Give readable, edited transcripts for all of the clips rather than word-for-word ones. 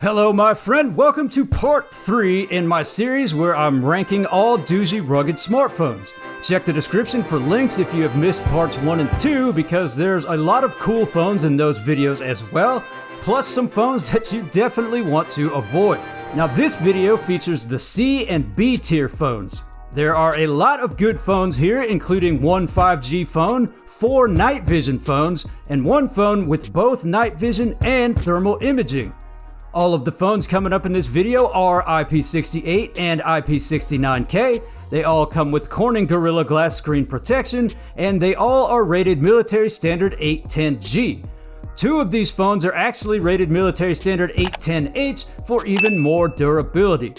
Hello my friend, welcome to part 3 in my series where I'm ranking all Doogee rugged smartphones. Check the description for links if you have missed parts 1 and 2 because there's a lot of cool phones in those videos as well, plus some phones that you definitely want to avoid. Now this video features the C and B tier phones. There are a lot of good phones here, including one 5G phone, 4 night vision phones, and one phone with both night vision and thermal imaging. All of the phones coming up in this video are IP68 and IP69K. They all come with Corning Gorilla Glass screen protection, and they all are rated military standard 810G. 2 of these phones are actually rated military standard 810H for even more durability.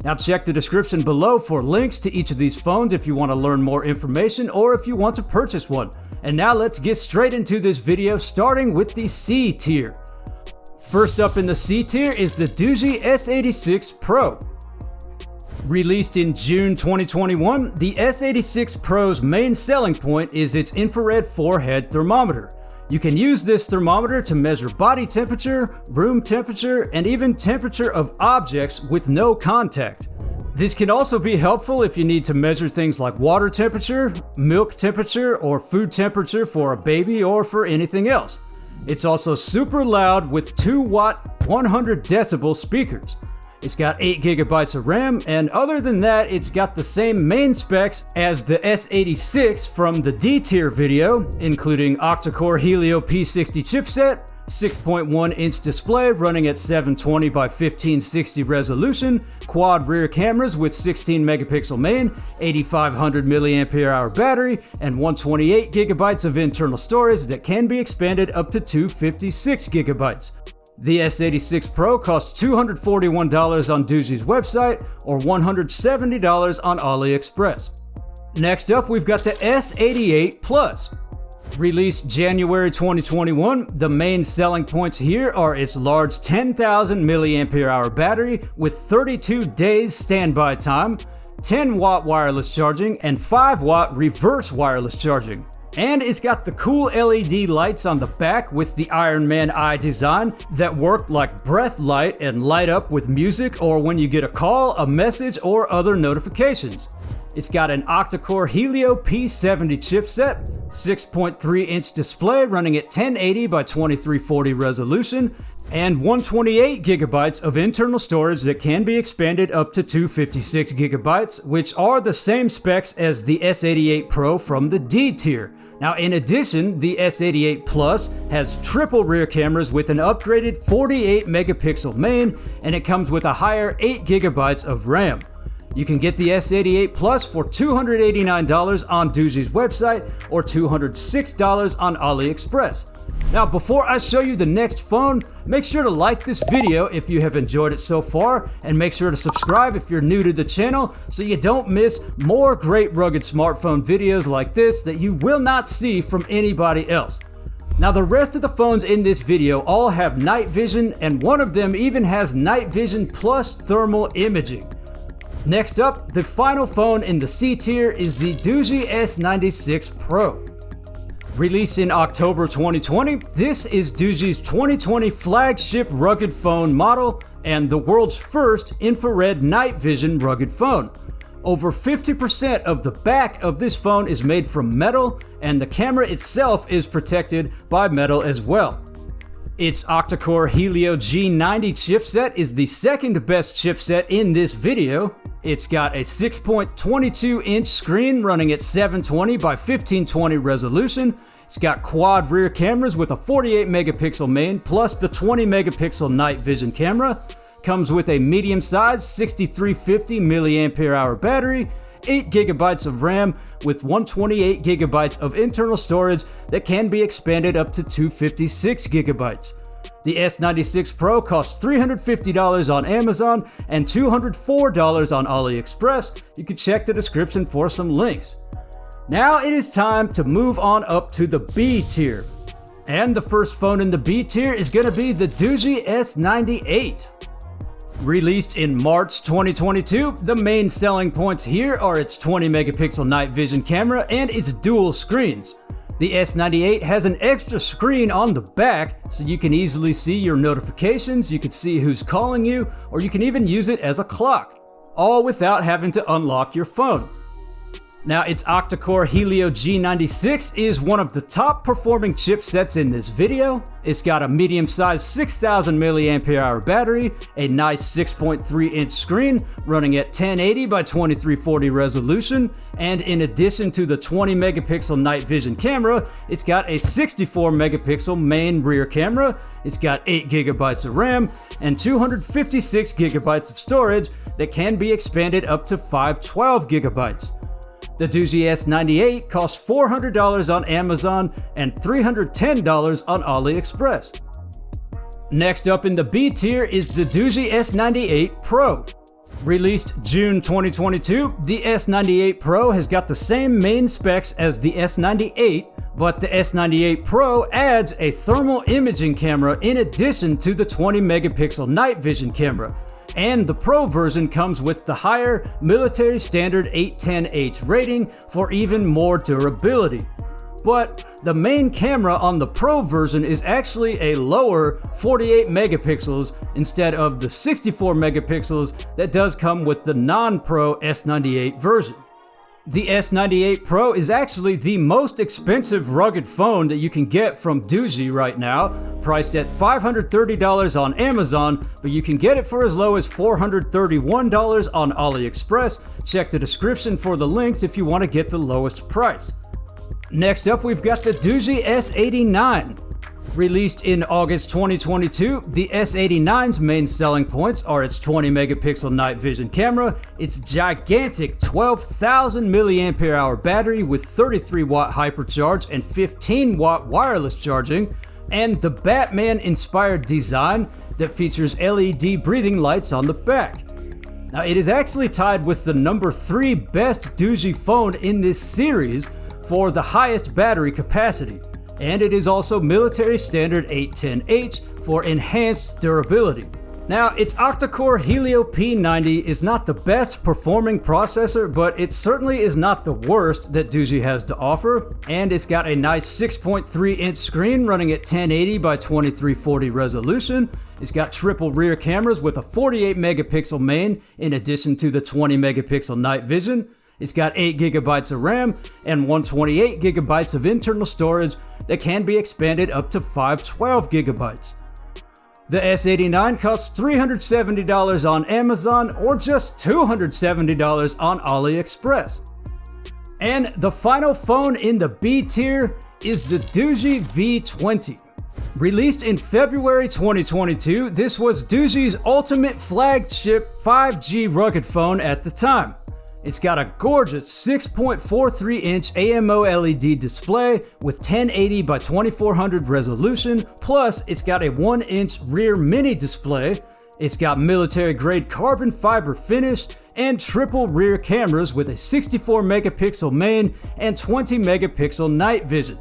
Now check the description below for links to each of these phones if you want to learn more information or if you want to purchase one. And now let's get straight into this video, starting with the C tier. First up in the C tier is the Doogee S86 Pro. Released in June 2021, the S86 Pro's main selling point is its infrared forehead thermometer. You can use this thermometer to measure body temperature, room temperature, and even temperature of objects with no contact. This can also be helpful if you need to measure things like water temperature, milk temperature, or food temperature for a baby or for anything else. It's also super loud with 2-watt, 100 decibel speakers. It's got 8 gigabytes of RAM, and other than that, it's got the same main specs as the S86 from the D tier video, including octa-core Helio P60 chipset, 6.1-inch display running at 720 by 1560 resolution, quad rear cameras with 16 megapixel main, 8500 mAh battery, and 128 gigabytes of internal storage that can be expanded up to 256 gigabytes. The S86 Pro costs $241 on Doogee's website or $170 on AliExpress. Next up, we've got the S88 Plus. Released January 2021, the main selling points here are its large 10,000 mAh battery with 32 days standby time, 10-watt wireless charging, and 5-watt reverse wireless charging. And it's got the cool LED lights on the back with the Iron Man eye design that work like breath light and light up with music or when you get a call, a message, or other notifications. It's got an octa-core Helio P70 chipset, 6.3-inch display running at 1080 by 2340 resolution, and 128 gigabytes of internal storage that can be expanded up to 256 gigabytes, which are the same specs as the S88 Pro from the D tier. Now, in addition, the S88 Plus has triple rear cameras with an upgraded 48 megapixel main, and it comes with a higher 8 gigabytes of RAM. You can get the S88 Plus for $289 on Doogee's website or $206 on AliExpress. Now, before I show you the next phone, make sure to like this video if you have enjoyed it so far, and make sure to subscribe if you're new to the channel so you don't miss more great rugged smartphone videos like this that you will not see from anybody else. Now, the rest of the phones in this video all have night vision, and one of them even has night vision plus thermal imaging. Next up, the final phone in the C tier is the Doogee S96 Pro. Released in October 2020, this is Doogee's 2020 flagship rugged phone model and the world's first infrared night vision rugged phone. Over 50% of the back of this phone is made from metal, and the camera itself is protected by metal as well. Its octa-core Helio G90 chipset is the second best chipset in this video. It's got a 6.22-inch screen running at 720 by 1520 resolution. It's got quad rear cameras with a 48 megapixel main plus the 20 megapixel night vision camera. Comes with a medium-sized 6350 mAh battery, 8 gigabytes of RAM with 128 gigabytes of internal storage that can be expanded up to 256 gigabytes. The S96 Pro costs $350 on Amazon and $204 on AliExpress. You can check the description for some links. Now it is time to move on up to the B tier. And the first phone in the B tier is going to be the Doogee S98. Released in March 2022, the main selling points here are its 20 megapixel night vision camera and its dual screens. The S98 has an extra screen on the back so you can easily see your notifications, you can see who's calling you, or you can even use it as a clock, all without having to unlock your phone. Now, its octa-core Helio G96 is one of the top performing chipsets in this video. It's got a medium-sized 6000 mAh battery, a nice 6.3-inch screen running at 1080 by 2340 resolution, and in addition to the 20 megapixel night vision camera, it's got a 64 megapixel main rear camera, it's got 8 gigabytes of RAM, and 256 gigabytes of storage that can be expanded up to 512 gigabytes. The Doogee S98 costs $400 on Amazon and $310 on AliExpress. Next up in the B tier is the Doogee S98 Pro. Released June 2022, the S98 Pro has got the same main specs as the S98, but the S98 Pro adds a thermal imaging camera in addition to the 20 megapixel night vision camera. And the Pro version comes with the higher military standard 810H rating for even more durability. But the main camera on the Pro version is actually a lower 48 megapixels instead of the 64 megapixels that does come with the non-Pro S98 version. The S98 Pro is actually the most expensive rugged phone that you can get from Doogee right now, priced at $530 on Amazon, but you can get it for as low as $431 on AliExpress. Check the description for the links if you want to get the lowest price. Next up, we've got the Doogee S89. Released in August 2022, the S89's main selling points are its 20 megapixel night vision camera, its gigantic 12,000 mAh battery with 33 watt hypercharge and 15 watt wireless charging, and the Batman inspired design that features LED breathing lights on the back. Now, it is actually tied with the number 3 best Doogee phone in this series for the highest battery capacity. And it is also military standard 810H for enhanced durability. Now, its octa-core Helio P90 is not the best performing processor, but it certainly is not the worst that Doogee has to offer, and it's got a nice 6.3-inch screen running at 1080 by 2340 resolution. It's got triple rear cameras with a 48 megapixel main in addition to the 20 megapixel night vision. It's got 8 gigabytes of RAM and 128 gigabytes of internal storage that can be expanded up to 512 gigabytes. The S89 costs $370 on Amazon or just $270 on AliExpress. And the final phone in the B tier is the Doogee V20. Released in February 2022, this was Doogee's ultimate flagship 5G rugged phone at the time. It's got a gorgeous 6.43-inch AMO LED display with 1080 by 2400 resolution, plus it's got a 1-inch rear mini display. It's got military-grade carbon fiber finish and triple rear cameras with a 64 megapixel main and 20 megapixel night vision.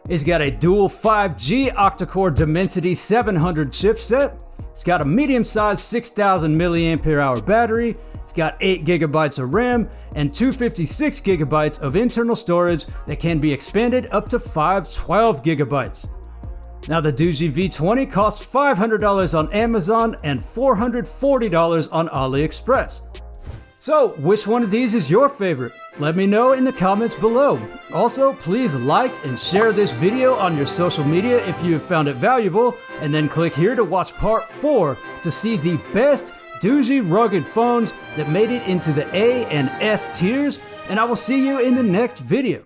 It's got a dual 5G octa-core Dimensity 700 chipset. It's got a medium-sized 6000 mAh battery. It's got 8 gigabytes of RAM and 256 gigabytes of internal storage that can be expanded up to 512 gigabytes. Now, the Doogee V20 costs $500 on Amazon and $440 on AliExpress. So, which one of these is your favorite? Let me know in the comments below. Also, please like and share this video on your social media if you have found it valuable, and then click here to watch part 4 to see the best Doogee rugged phones that made it into the A and S tiers, and I will see you in the next video.